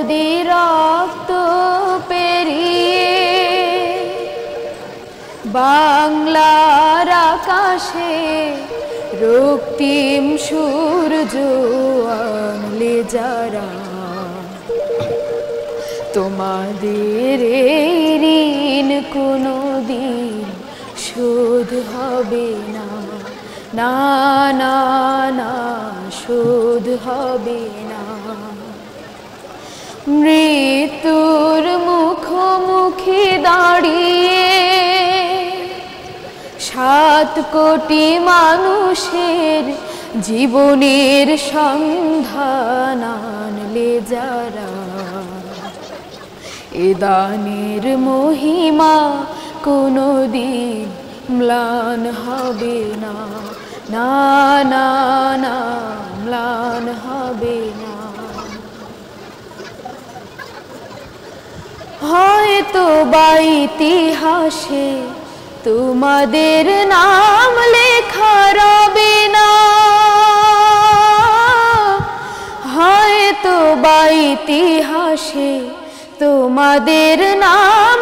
নদী রক্ত পেরিয়ে বাংলার আকাশে রক্তিম সূর্য আনলে যারা, তোমাদের এই ঋণ কোনোদিন শোধ হবে না, না না না শোধ হবে না। মৃত্যুর মুখোমুখি দাঁড়িয়ে 7 কোটি মানুষের জীবনের সন্ধান আনলে যারা, এ দানের মহিমা কোনোদিন ম্লান হবে না, না না না ম্লান হবে না। হয়তো বা ইতিহাসে তোমাদের নাম লেখা রবে না, হয়তো বা ইতিহাসে তোমাদের নাম